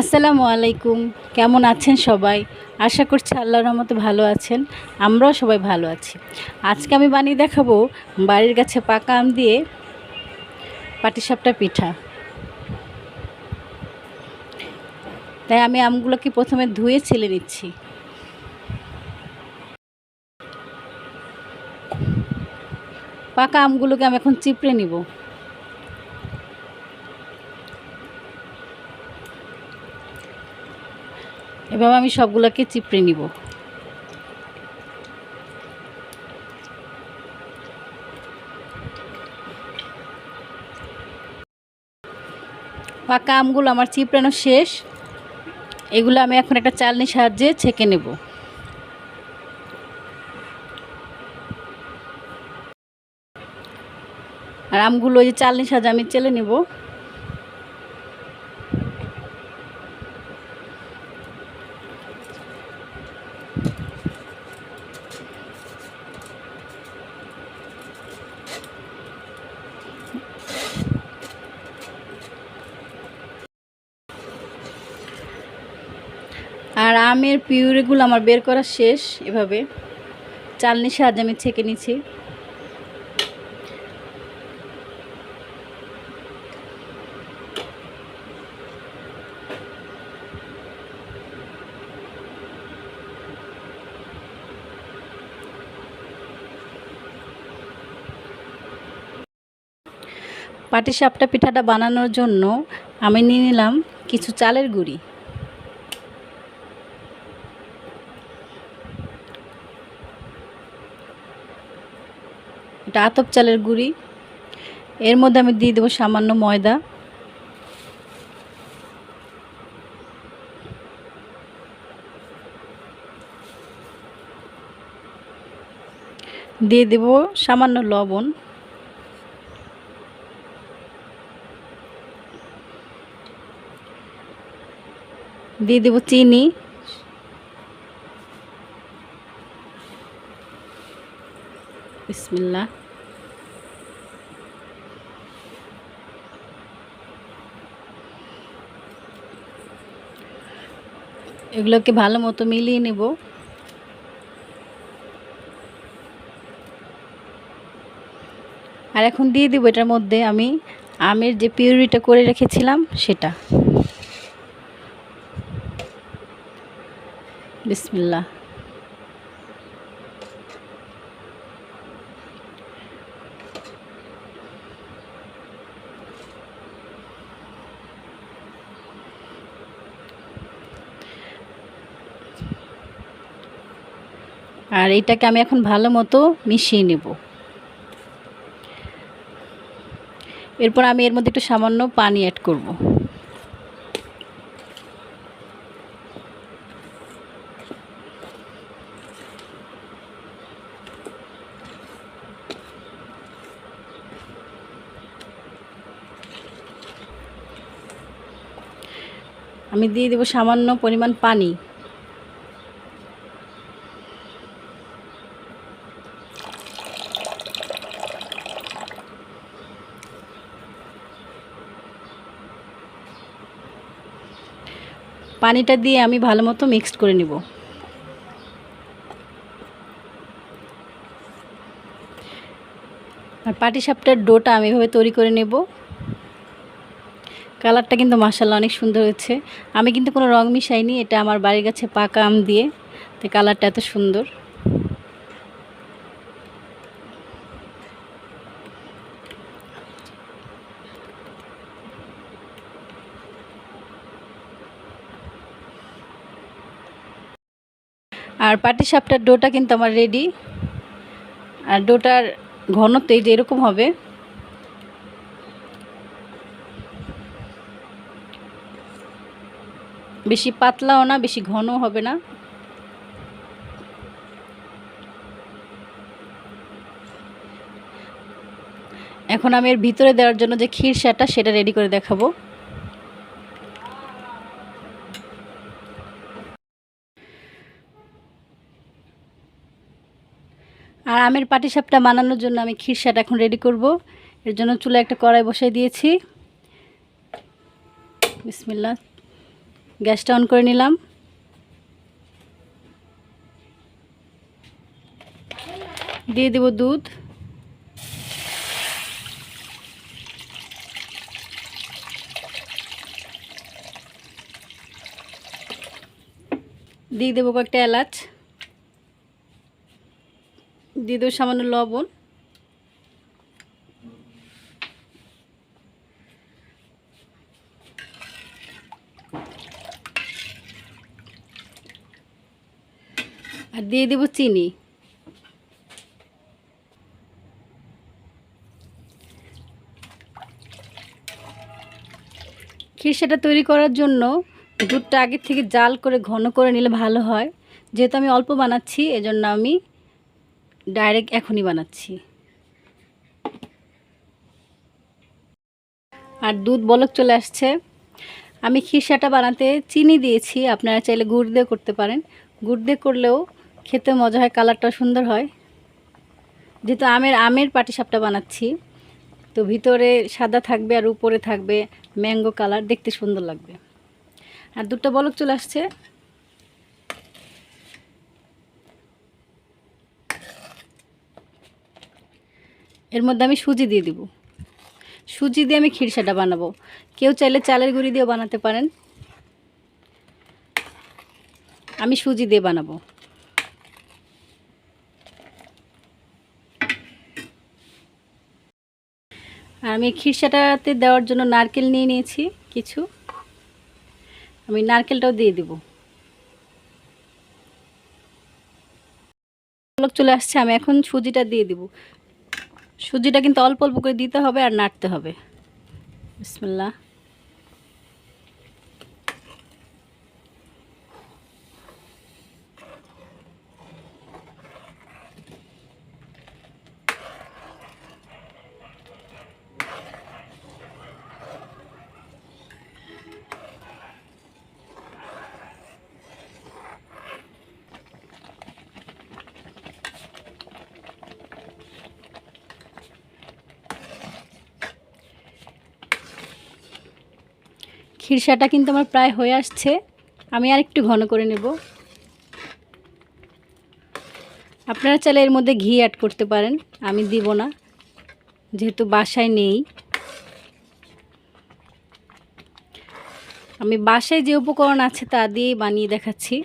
আসসালামু আলাইকুম। কেমন আছেন সবাই? আশা করছি আল্লাহর রহমতে ভালো আছেন। আমরাও সবাই ভালো আছি। আজকে আমি বানিয়ে দেখাবো বাড়ির গাছে পাকা আম দিয়ে পাটিসাপটা পিঠা। তাই আমি আমগুলোকে প্রথমে ধুয়ে ছিলে নিচ্ছি। পাকা আমগুলোকে আমি এখন চিপড়ে নিব। এভাবে আমি সবগুলোকে চিপড়ে নিব। পাকা আমগুলো আমার চিপড়ানো শেষ। এগুলো আমি এখন একটা চালনির সাহায্যে ছেঁকে নেব। আর আমগুলো ওই যে চালনির সাহায্যে আমি চেলে নেব। আর আমের পিউরিগুলো আমার বের করা শেষ। এভাবে চালনির সাহায্যে আমি ছেঁকে নিচ্ছি। পাটিসাপটা পিঠাটা বানানোর জন্য আমি নিয়ে নিলাম কিছু চালের গুঁড়ি। এটা আতপ চালের গুঁড়ি। এর মধ্যে আমি দিয়ে দেবো সামান্য ময়দা, দিয়ে দেব সামান্য লবণ, দিয়ে দেব চিনি, বিসমিল্লাহ, এগুলোকে ভালো মতো মিলিয়ে নেব। আর এখন দিয়ে দেব এটার মধ্যে আমি আমের যে পিউরিটা করে রেখেছিলাম সেটা। বিসমিল্লাহ। আর এটাকে আমি এখন ভালো মতো মিশিয়ে নেব। এরপর আমি এর মধ্যে একটু সামান্য পানি অ্যাড করব। আমি দিয়ে দেব সামান্য পরিমাণ পানি। পানিটা দিয়ে আমি ভালো মতো মিক্সড করে নেব। আর পাটিসাপটার ডোটা আমি এভাবে তৈরি করে নেব। কালারটা কিন্তু মাশাআল্লাহ অনেক সুন্দর হয়েছে। আমি কিন্তু কোনো রং মিশাইনি, এটা আমার বাড়ির কাছে পাকা আম দিয়ে, তো কালারটা এত সুন্দর। আর পাটিসাপটার ডোটা কিন্তু আমার রেডি। আর ডোটার ঘনত্ব এই যে এরকম হবে। বেশি পাতলাও না, বেশি ঘনও হবে না। এখন আমি এর ভিতরে দেওয়ার জন্য যে খিরসাটা সেটা রেডি করে দেখাবো। আর আমের পাটিসাপটা বানানোর জন্য আমি খিরসাটা এখন রেডি করব। এর জন্য চুলায় একটা কড়াই বসাই দিয়েছি। বিসমিল্লাহ। গ্যাসটা অন করে নিলাম। দিয়ে দেব দুধ। দিয়ে দেবো কয়েকটা এলাচ। দিয়ে দেবো সামান্য লবণ। আর দিয়ে দেব চিনি। খিরসাটা তৈরি করার জন্য দুধটা আগের থেকে জাল করে ঘন করে নিলে ভালো হয়। যেহেতু আমি অল্প বানাচ্ছি, এজন্য আমি ডাইরেক্ট এখনই বানাচ্ছি। আর দুধ বলক চলে আসছে। আমি খিরসাটা বানাতে চিনি দিয়েছি, আপনারা চাইলে গুড় দিয়ে করতে পারেন। গুড় দিয়ে করলেও খেতে মজা হয়, কালারটা সুন্দর হয়। যেহেতু আমের পাটিসাপটা বানাচ্ছি, তো ভিতরে সাদা থাকবে আর উপরে থাকবে ম্যাঙ্গো কালার, দেখতে সুন্দর লাগবে। আর দুধটা বলক চলে আসছে। এর মধ্যে আমি সুজি দিয়ে দিব। সুজি দিয়ে আমি খিরসাটা বানাবো। কেউ চাইলে চালের গুঁড়ি দিয়েও বানাতে পারেন, আমি সুজি দিয়ে বানাবো। আর আমি খিরসাটাতে দেওয়ার জন্য নারকেল নিয়ে নিয়েছি কিছু, আমি নারকেলটাও দিয়ে দিব। বলক চলে আসছে, আমি এখন সুজিটা দিয়ে দিব। সুজিটা কিন্তু অল্প অল্প করে দিতে হবে আর নাড়তে হবে। বিসমিল্লাহ। খিরসাটা কিন্তু আমার প্রায় হয়ে আসছে, আমি আর একটু ঘন করে নেব। আপনারা চাইলে এর মধ্যে ঘি অ্যাড করতে পারেন, আমি দিব না যেহেতু বাসায় নেই। আমি বাসায় যে উপকরণ আছে তা দিয়েই বানিয়ে দেখাচ্ছি।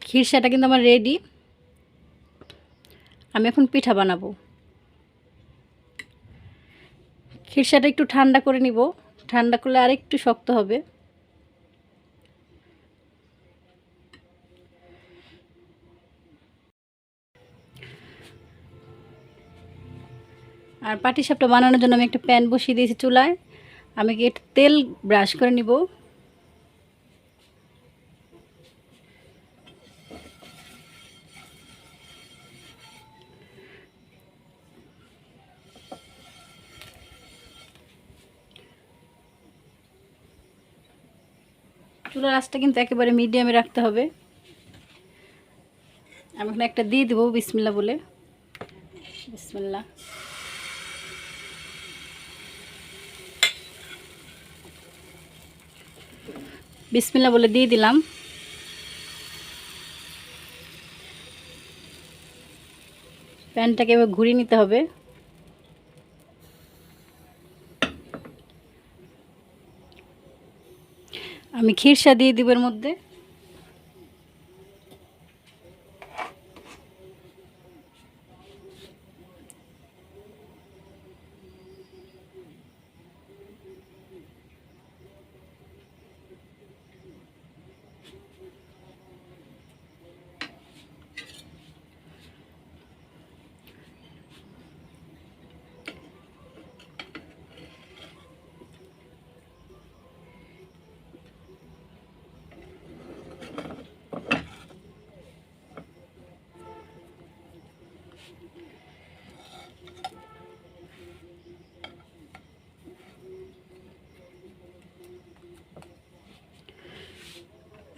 খিরসাটা কিন্তু আমার রেডি। আমি এখন পিঠা বানাবো। খিরসাটা একটু ঠান্ডা করে নিব, ঠান্ডা করলে আর একটু শক্ত হবে। আর পাটিসাপটা বানানোর জন্য আমি একটা প্যান বসিয়ে দিয়েছি চুলায়। আমি একটু তেল ব্রাশ করে নিব। চুলার আঁচটা কিন্তু একেবারে মিডিয়ামে রাখতে হবে। আমি এখন একটা দিয়ে দেবো বিসমিল্লাহ বলে। বিসমিল্লাহ। বিসমিল্লাহ বলে দিয়ে দিলাম। প্যানটাকে এবার ঘুরিয়ে নিতে হবে। আমি খিরসা দিয়ে দিব এর মধ্যে।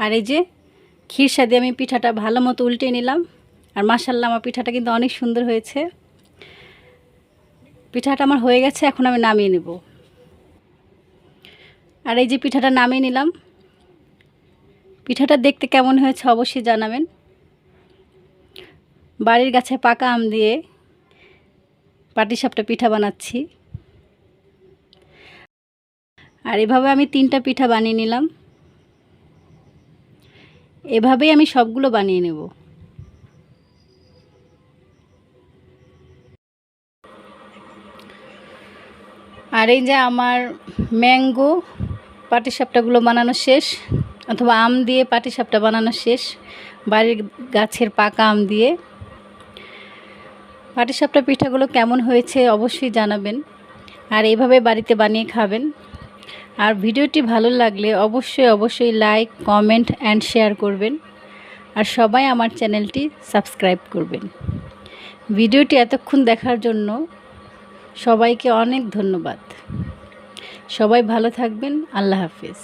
আর এই যে খিরসা দিয়ে আমি পিঠাটা ভালো মতো উল্টে নিলাম। আর মাশাআল্লাহ আমার পিঠাটা কিন্তু অনেক সুন্দর হয়েছে। পিঠাটা আমার হয়ে গেছে, এখন আমি নামিয়ে নেব। আর এই যে পিঠাটা নামিয়ে নিলাম। পিঠাটা দেখতে কেমন হয়েছে অবশ্যই জানাবেন। বাড়ির গাছে পাকা আম দিয়ে পাটিসাপটা পিঠা বানাচ্ছি। আর এভাবে আমি 3টা পিঠা বানিয়ে নিলাম। এভাবেই আমি সবগুলো বানিয়ে নেব। আর এই যে আমার ম্যাঙ্গো পাটিসাপটাগুলো বানানো শেষ, অথবা আম দিয়ে পাটিসাপটা বানানো শেষ। বাড়ির গাছের পাকা আম দিয়ে পাটিসাপটা পিঠাগুলো কেমন হয়েছে অবশ্যই জানাবেন। আর এইভাবে বাড়িতে বানিয়ে খাবেন। আর ভিডিওটি ভালো লাগলে অবশ্যই লাইক, কমেন্ট অ্যান্ড শেয়ার করবেন। আর সবাই আমার চ্যানেলটি সাবস্ক্রাইব করবেন। ভিডিওটি এতক্ষণ দেখার জন্য সবাইকে অনেক ধন্যবাদ। সবাই ভালো থাকবেন। আল্লাহ হাফেজ।